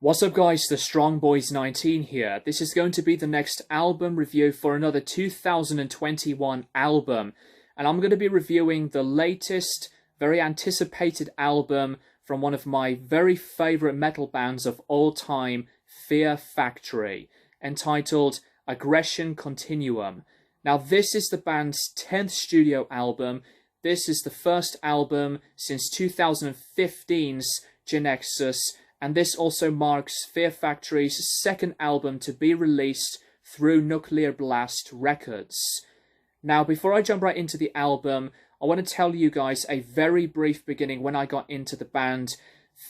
What's up guys, the Strong Boys 19 here. This is going to be the next album review for another 2021 album. And I'm going to be reviewing the latest, very anticipated album from one of my very favourite metal bands of all time, Fear Factory, entitled Aggression Continuum. Now this is the band's 10th studio album. This is the first album since 2015's Genexus. And this also marks Fear Factory's second album to be released through Nuclear Blast Records. Now, before I jump right into the album, I want to tell you guys a very brief beginning when I got into the band.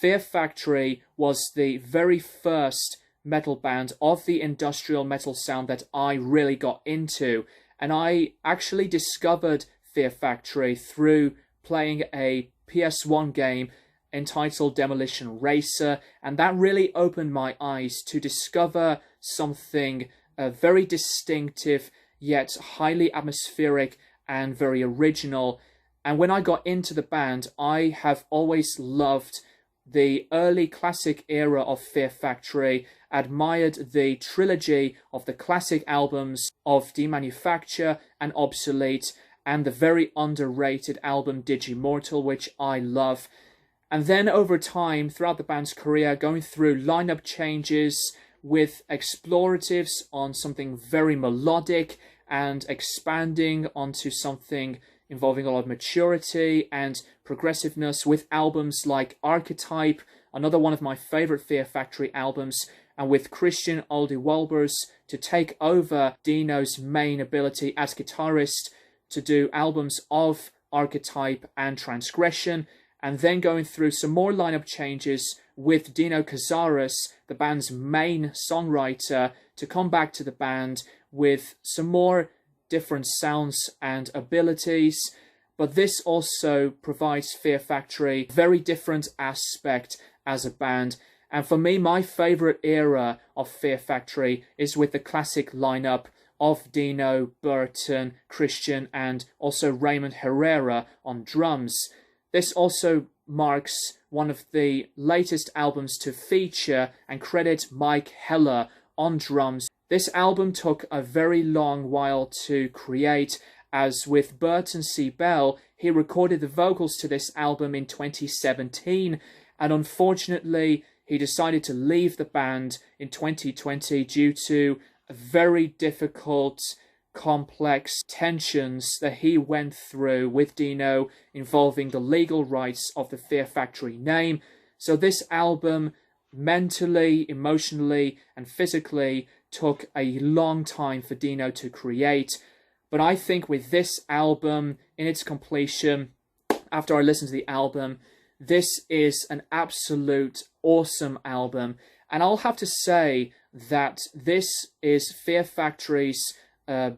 Fear Factory was the very first metal band of the industrial metal sound that I really got into. And I actually discovered Fear Factory through playing a PS1 game entitled Demolition Racer, and that really opened my eyes to discover something very distinctive yet highly atmospheric and very original. And when I got into the band, I have always loved the early classic era of Fear Factory, admired the trilogy of the classic albums of Demanufacture and Obsolete, and the very underrated album Digimortal, which I love. And then over time, throughout the band's career, going through lineup changes with exploratives on something very melodic and expanding onto something involving a lot of maturity and progressiveness with albums like Archetype, another one of my favorite Fear Factory albums, and with Christian Olde-Wolbers to take over Dino's main ability as guitarist to do albums of Archetype and Transgression. And then going through some more lineup changes with Dino Cazares, the band's main songwriter, to come back to the band with some more different sounds and abilities. But this also provides Fear Factory a very different aspect as a band. And for me, my favourite era of Fear Factory is with the classic lineup of Dino, Burton, Christian, and also Raymond Herrera on drums. This also marks one of the latest albums to feature and credit Mike Heller on drums. This album took a very long while to create, as with Burton C. Bell, he recorded the vocals to this album in 2017, and unfortunately he decided to leave the band in 2020 due to a very difficult, complex tensions that he went through with Dino involving the legal rights of the Fear Factory name. So this album mentally, emotionally, and physically took a long time for Dino to create. But I think with this album in its completion, after I listened to the album, this is an absolute awesome album. And I'll have to say that this is Fear Factory's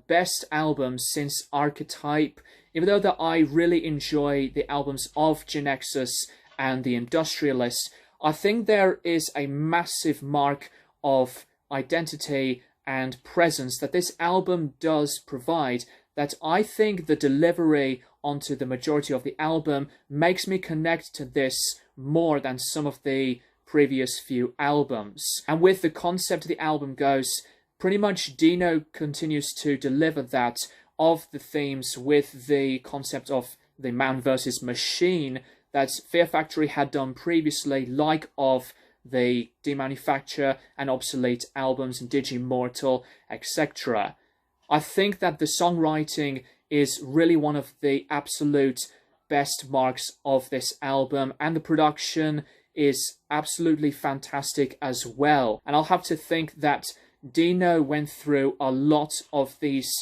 best album since Archetype, even though that I really enjoy the albums of Genexus and The Industrialist. I think there is a massive mark of identity and presence that this album does provide, that I think the delivery onto the majority of the album makes me connect to this more than some of the previous few albums. And with the concept of the album goes, pretty much Dino continues to deliver that of the themes with the concept of the man versus machine that Fear Factory had done previously, like of the Demanufacture and Obsolete albums and Digimortal, etc. I think that the songwriting is really one of the absolute best marks of this album, and the production is absolutely fantastic as well. And I'll have to think that Dino went through a lot of these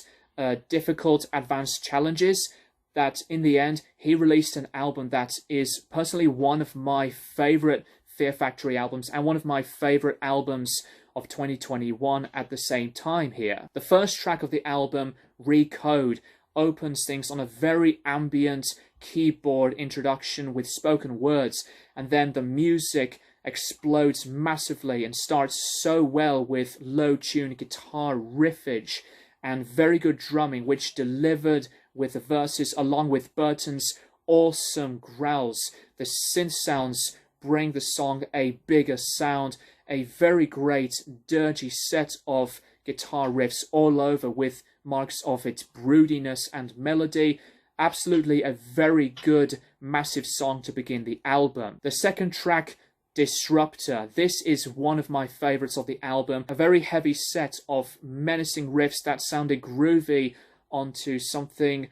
difficult advanced challenges, that in the end he released an album that is personally one of my favourite Fear Factory albums and one of my favourite albums of 2021 at the same time here. The first track of the album, Recode, opens things on a very ambient keyboard introduction with spoken words, and then the music explodes massively and starts so well with low-tuned guitar riffage and very good drumming, which delivered with the verses along with Burton's awesome growls. The synth sounds bring the song a bigger sound, a very great dirty set of guitar riffs all over with marks of its broodiness and melody. Absolutely a very good, massive song to begin the album. The second track, Disruptor. This is one of my favorites of the album. A very heavy set of menacing riffs that sounded groovy onto something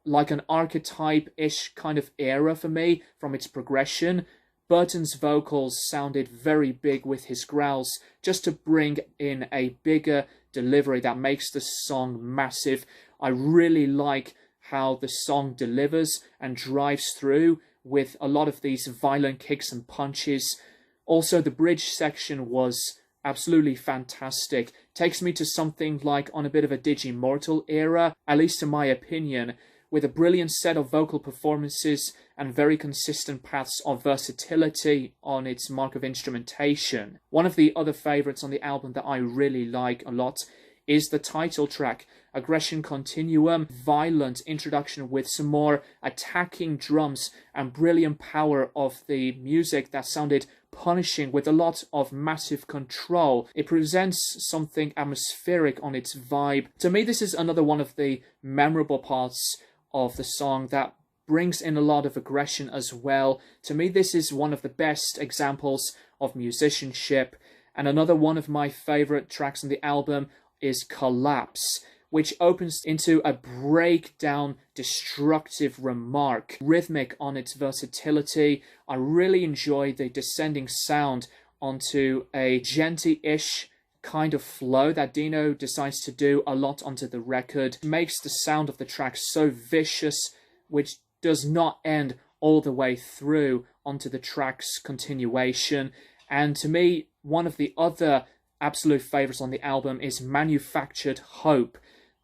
like an archetype-ish kind of era for me from its progression. Burton's vocals sounded very big with his growls, just to bring in a bigger delivery that makes the song massive. I really like how the song delivers and drives through with a lot of these violent kicks and punches. Also, the bridge section was absolutely fantastic. Takes me to something like on a bit of a Digimortal era, at least in my opinion, with a brilliant set of vocal performances and very consistent paths of versatility on its mark of instrumentation. One of the other favourites on the album that I really like a lot is the title track, Aggression Continuum. Violent introduction with some more attacking drums and brilliant power of the music that sounded punishing with a lot of massive control. It presents something atmospheric on its vibe. To me, this is another one of the memorable parts of the song that brings in a lot of aggression as well. To me, this is one of the best examples of musicianship. And another one of my favorite tracks on the album is Collapse, which opens into a breakdown, destructive remark, rhythmic on its versatility. I really enjoy the descending sound onto a genty-ish kind of flow that Dino decides to do a lot onto the record. It makes the sound of the track so vicious, which does not end all the way through onto the track's continuation. And to me, one of the other absolute favorites on the album is Manufactured Hope.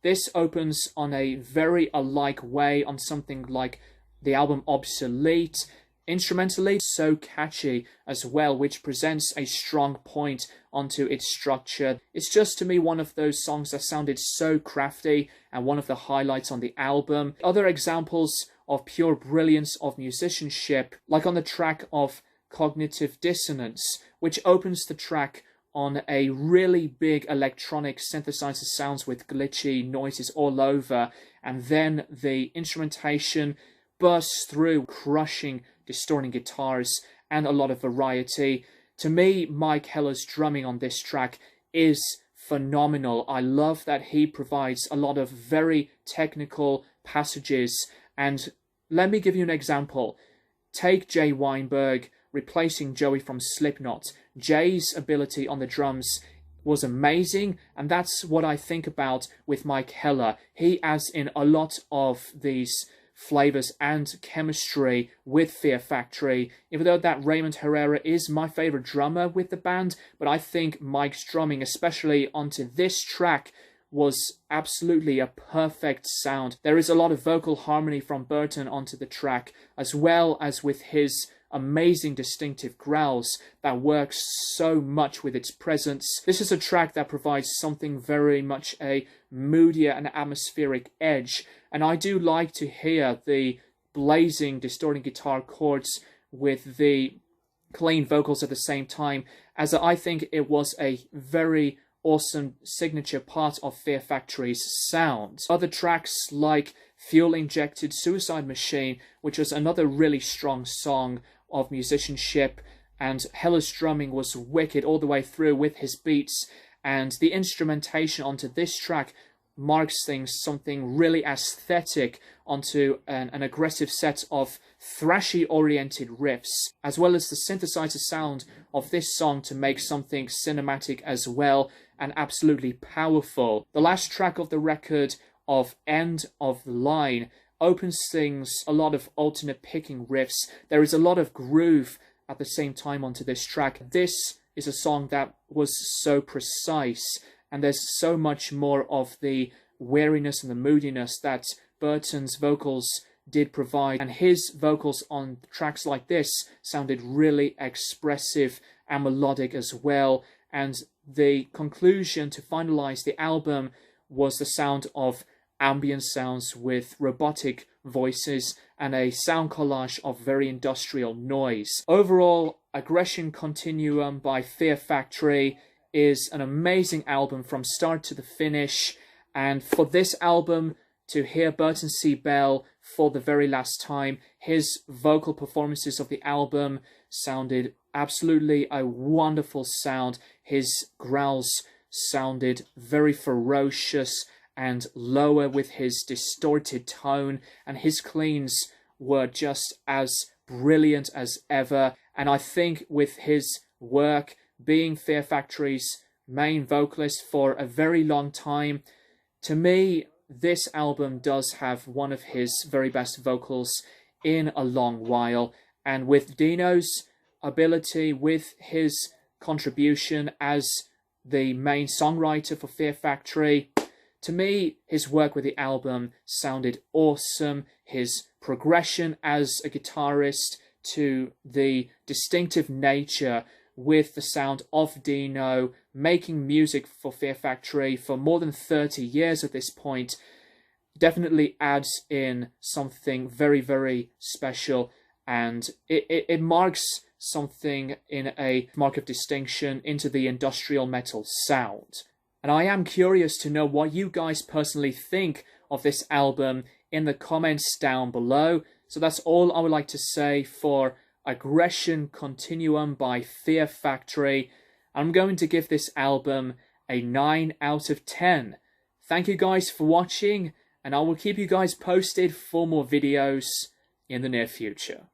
This opens on a very alike way on something like the album Obsolete. Instrumentally, so catchy as well, which presents a strong point onto its structure. It's just, to me, one of those songs that sounded so crafty and one of the highlights on the album. Other examples of pure brilliance of musicianship, like on the track of Cognitive Dissonance, which opens the track on a really big electronic synthesizer sounds with glitchy noises all over, and then the instrumentation bursts through, crushing, distorting guitars and a lot of variety. To me, Mike Heller's drumming on this track is phenomenal. I love that he provides a lot of very technical passages, and let me give you an example. Take Jay Weinberg replacing Joey from Slipknot. Jay's ability on the drums was amazing, and that's what I think about with Mike Heller. He adds in a lot of these flavors and chemistry with Fear Factory, even though that Raymond Herrera is my favorite drummer with the band, but I think Mike's drumming, especially onto this track, was absolutely a perfect sound. There is a lot of vocal harmony from Burton onto the track, as well as with his amazing distinctive growls that works so much with its presence. This is a track that provides something very much a moodier and atmospheric edge, and I do like to hear the blazing distorting guitar chords with the clean vocals at the same time, as I think it was a very awesome signature part of Fear Factory's sound. Other tracks like Fuel Injected Suicide Machine, which was another really strong song of musicianship, and Heller's drumming was wicked all the way through with his beats, and the instrumentation onto this track marks things something really aesthetic onto an aggressive set of thrashy oriented riffs, as well as the synthesizer sound of this song to make something cinematic as well and absolutely powerful. The last track of the record, of End of the Line, opens things a lot of alternate picking riffs. There is a lot of groove at the same time onto this track. This is a song that was so precise, and there's so much more of the weariness and the moodiness that Burton's vocals did provide, and his vocals on tracks like this sounded really expressive and melodic as well. And the conclusion to finalize the album was the sound of ambient sounds with robotic voices and a sound collage of very industrial noise. Overall, Aggression Continuum by Fear Factory is an amazing album from start to the finish, and for this album to hear Burton C. Bell for the very last time, his vocal performances of the album sounded absolutely a wonderful sound. His growls sounded very ferocious and lower with his distorted tone, and his cleans were just as brilliant as ever. And I think with his work being Fear Factory's main vocalist for a very long time, to me, this album does have one of his very best vocals in a long while. And with Dino's ability, with his contribution as the main songwriter for Fear Factory, to me, his work with the album sounded awesome. His progression as a guitarist to the distinctive nature with the sound of Dino, making music for Fear Factory for more than 30 years at this point, definitely adds in something very, very special, and it marks something in a mark of distinction into the industrial metal sound. And I am curious to know what you guys personally think of this album in the comments down below. So that's all I would like to say for Aggression Continuum by Fear Factory. I'm going to give this album a 9 out of 10. Thank you guys for watching, and I will keep you guys posted for more videos in the near future.